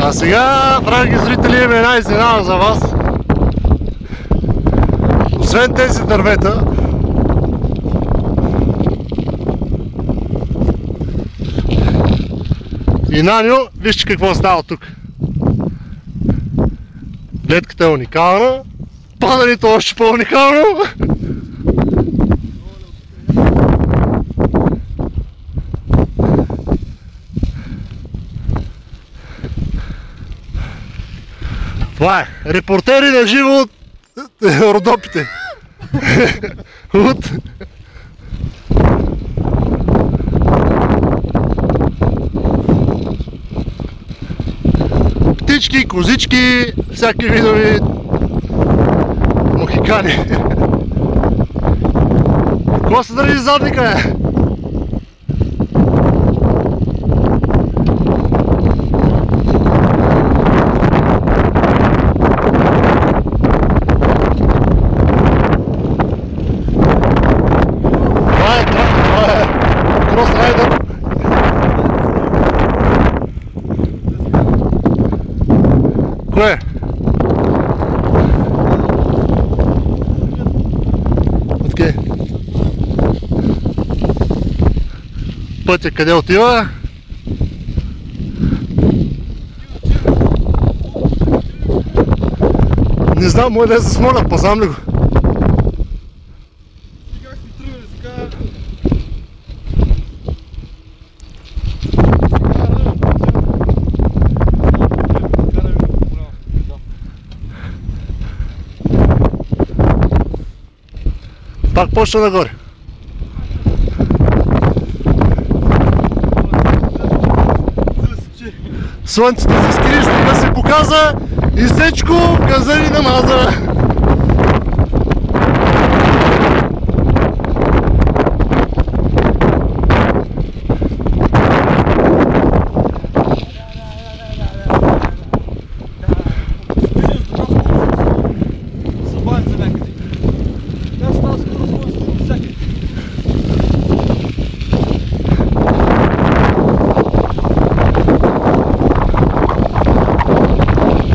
А сега, драги зрители, има една изненада за вас. Освен тези дървета, и Наньо, вижте какво става тук. Гледката е уникална, падането още по-уникално. Това е репортери на живо от Родопите. Птички, козички, всяки видови мохикани. Какво се държи задника, е? Кое? Откъде? Пътя къде отива? Не знам, може да е за Смолян, познам ли го? Пак почна нагоре. Слънцето се скри, снега се показа и сечко газа ни намаза.